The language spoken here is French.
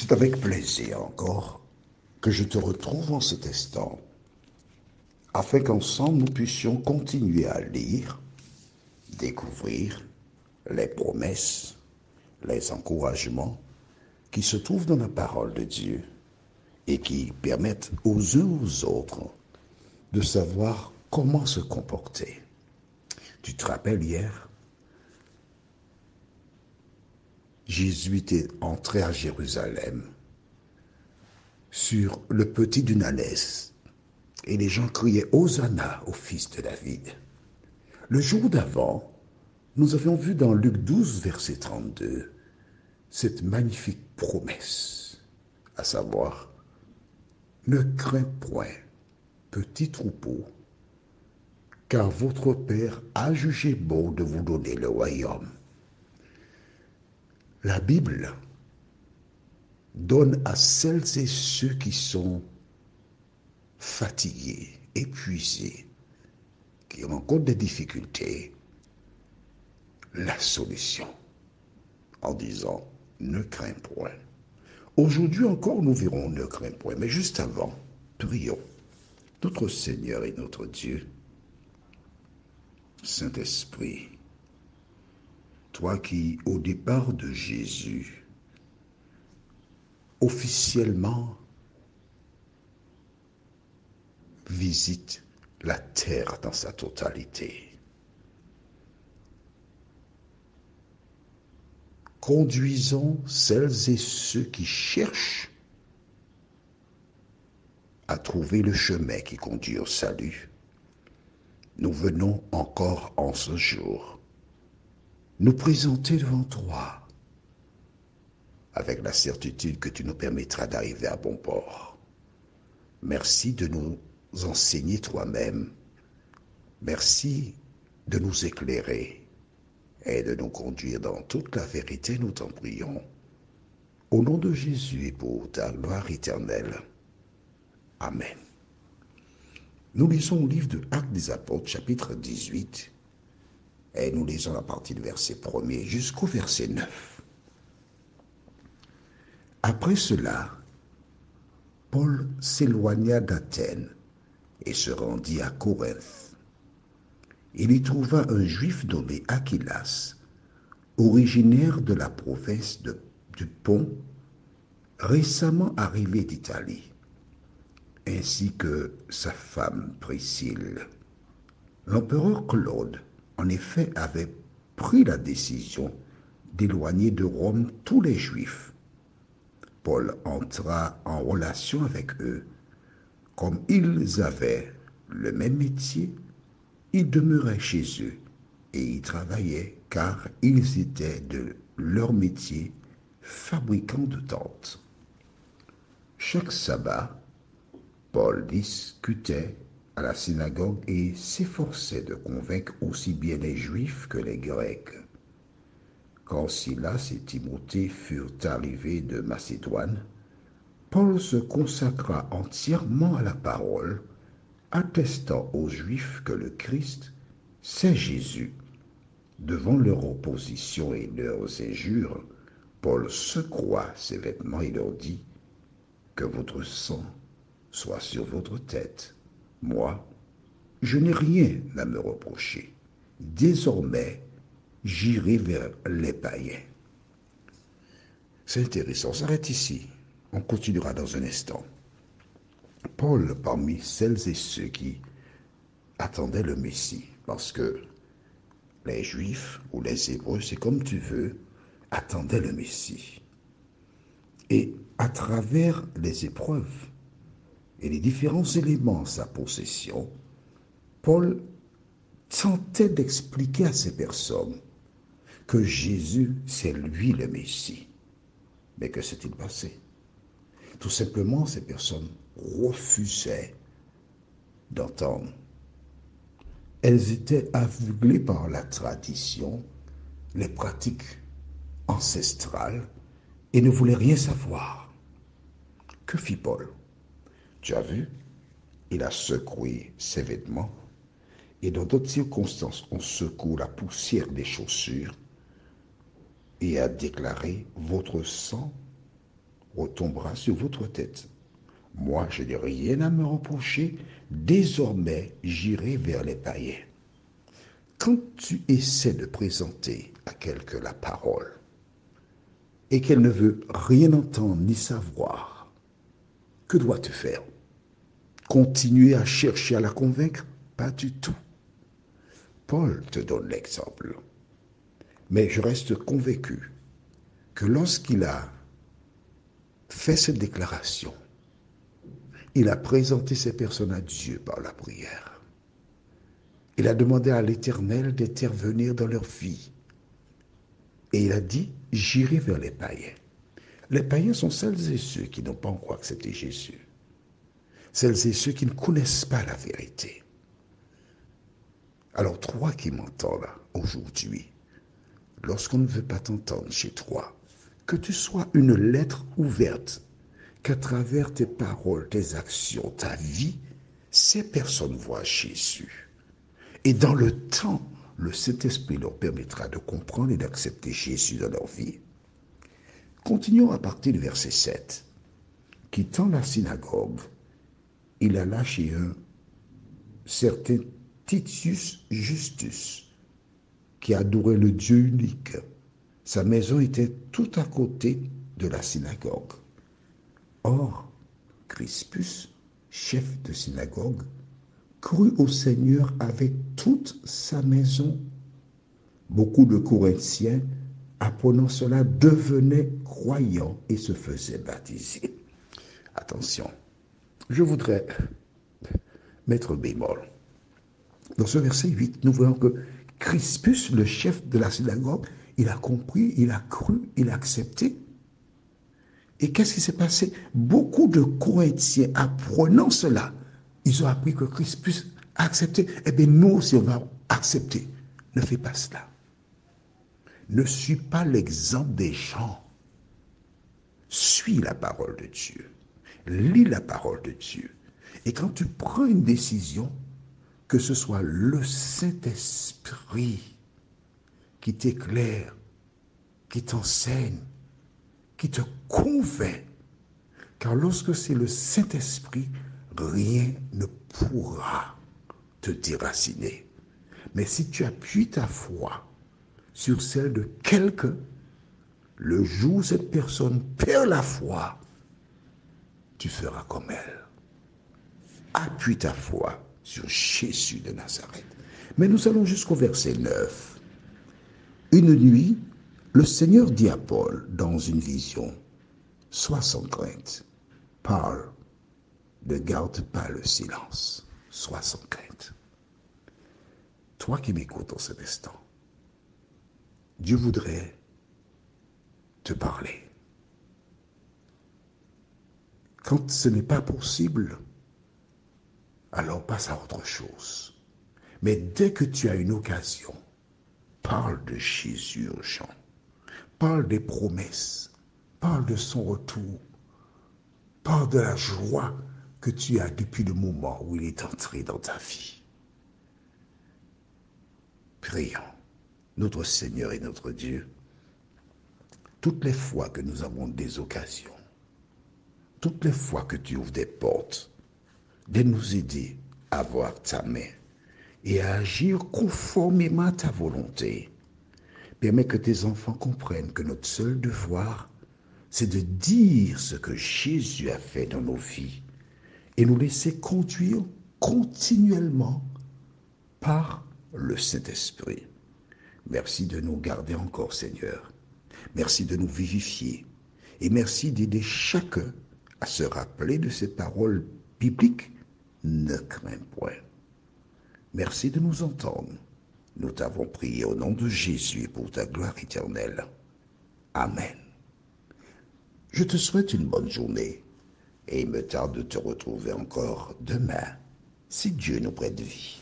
C'est avec plaisir encore que je te retrouve en cet instant, afin qu'ensemble nous puissions continuer à lire, découvrir les promesses, les encouragements qui se trouvent dans la parole de Dieu et qui permettent aux uns aux autres de savoir comment se comporter. Tu te rappelles hier, Jésus était entré à Jérusalem sur le petit d'une ânesse et les gens criaient Hosanna au fils de David. Le jour d'avant, nous avions vu dans Luc 12, verset 32, cette magnifique promesse, à savoir, ne crains point, petit troupeau, car votre Père a jugé bon de vous donner le royaume. La Bible donne à celles et ceux qui sont fatigués, épuisés, qui rencontrent des difficultés, la solution en disant ne crains point. Aujourd'hui encore, nous verrons ne crains point, mais juste avant, prions. Notre Seigneur et notre Dieu, Saint-Esprit, toi qui, au départ de Jésus, officiellement visite la terre dans sa totalité. Conduisons celles et ceux qui cherchent à trouver le chemin qui conduit au salut. Nous venons encore en ce jour nous présenter devant toi avec la certitude que tu nous permettras d'arriver à bon port. Merci de nous enseigner toi-même. Merci de nous éclairer et de nous conduire dans toute la vérité, nous t'en prions. Au nom de Jésus et pour ta gloire éternelle. Amen. Nous lisons au livre de Actes des Apôtres, chapitre 18, et nous lisons à partir du verset 1er jusqu'au verset 9. Après cela, Paul s'éloigna d'Athènes et se rendit à Corinthe. Il y trouva un juif nommé Aquilas, originaire de la province du Pont, récemment arrivé d'Italie, ainsi que sa femme Priscille. L'empereur Claude, en effet, avait pris la décision d'éloigner de Rome tous les Juifs. Paul entra en relation avec eux. Comme ils avaient le même métier, il demeurait chez eux et y travaillait car ils étaient de leur métier fabricants de tentes. Chaque sabbat, Paul discutait à la synagogue et s'efforçait de convaincre aussi bien les Juifs que les Grecs. Quand Silas et Timothée furent arrivés de Macédoine, Paul se consacra entièrement à la parole, attestant aux Juifs que le Christ, c'est Jésus. Devant leur opposition et leurs injures, Paul secoua ses vêtements et leur dit « Que votre sang soit sur votre tête. Moi, je n'ai rien à me reprocher. Désormais, j'irai vers les païens. » C'est intéressant, on s'arrête ici. On continuera dans un instant. Paul, parmi celles et ceux qui attendaient le Messie, parce que les Juifs ou les Hébreux, c'est comme tu veux, attendaient le Messie. Et à travers les épreuves et les différents éléments de sa possession, Paul tentait d'expliquer à ces personnes que Jésus, c'est lui le Messie. Mais que s'est-il passé? Tout simplement, ces personnes refusaient d'entendre. Elles étaient aveuglées par la tradition, les pratiques ancestrales, et ne voulaient rien savoir. Que fit Paul? Tu as vu? Il a secoué ses vêtements, et dans d'autres circonstances, on secoue la poussière des chaussures, et a déclaré, votre sang retombera sur votre tête. Moi, je n'ai rien à me reprocher. Désormais, j'irai vers les païens. Quand tu essaies de présenter à quelqu'un la parole et qu'elle ne veut rien entendre ni savoir, que dois-tu faire? Continuer à chercher à la convaincre? Pas du tout. Paul te donne l'exemple. Mais je reste convaincu que lorsqu'il a fait cette déclaration, il a présenté ces personnes à Dieu par la prière. Il a demandé à l'Éternel d'intervenir dans leur vie. Et il a dit, j'irai vers les païens. Les païens sont celles et ceux qui n'ont pas encore accepté Jésus. Celles et ceux qui ne connaissent pas la vérité. Alors toi qui m'entends là, aujourd'hui, lorsqu'on ne veut pas t'entendre chez toi, que tu sois une lettre ouverte, qu'à travers tes paroles, tes actions, ta vie, ces personnes voient Jésus. Et dans le temps, le Saint-Esprit leur permettra de comprendre et d'accepter Jésus dans leur vie. Continuons à partir du verset 7. Quittant la synagogue, il alla chez un certain Titius Justus, qui adorait le Dieu unique. Sa maison était tout à côté de la synagogue. Or, Crispus, chef de synagogue, crut au Seigneur avec toute sa maison. Beaucoup de Corinthiens, apprenant cela, devenaient croyants et se faisaient baptiser. Attention, je voudrais mettre bémol. Dans ce verset 8, nous voyons que Crispus, le chef de la synagogue, il a compris, il a cru, il a accepté. Et qu'est-ce qui s'est passé? Beaucoup de Corinthiens, apprenant cela, ils ont appris que Crispus a accepté. Eh bien, nous aussi, on va accepter. Ne fais pas cela. Ne suis pas l'exemple des gens. Suis la parole de Dieu. Lis la parole de Dieu. Et quand tu prends une décision, que ce soit le Saint-Esprit qui t'éclaire, qui t'enseigne, qui te convainc. Car lorsque c'est le Saint-Esprit, rien ne pourra te déraciner. Mais si tu appuies ta foi sur celle de quelqu'un, le jour où cette personne perd la foi, tu feras comme elle. Appuie ta foi sur Jésus de Nazareth. Mais nous allons jusqu'au verset 9. Une nuit, le Seigneur dit à Paul dans une vision, « Sois sans crainte, parle, ne garde pas le silence, sois sans crainte. » Toi qui m'écoutes en cet instant, Dieu voudrait te parler. Quand ce n'est pas possible, alors passe à autre chose. Mais dès que tu as une occasion, parle de Jésus aux gens. Parle des promesses. Parle de son retour. Parle de la joie que tu as depuis le moment où il est entré dans ta vie. Prions, notre Seigneur et notre Dieu, toutes les fois que nous avons des occasions, toutes les fois que tu ouvres des portes, de nous aider à voir ta main et à agir conformément à ta volonté. Permets que tes enfants comprennent que notre seul devoir, c'est de dire ce que Jésus a fait dans nos vies et nous laisser conduire continuellement par le Saint-Esprit. Merci de nous garder encore, Seigneur. Merci de nous vivifier et merci d'aider chacun à se rappeler de ces paroles bibliques. Ne crains point. Merci de nous entendre. Nous t'avons prié au nom de Jésus et pour ta gloire éternelle. Amen. Je te souhaite une bonne journée et il me tarde de te retrouver encore demain, si Dieu nous prête vie.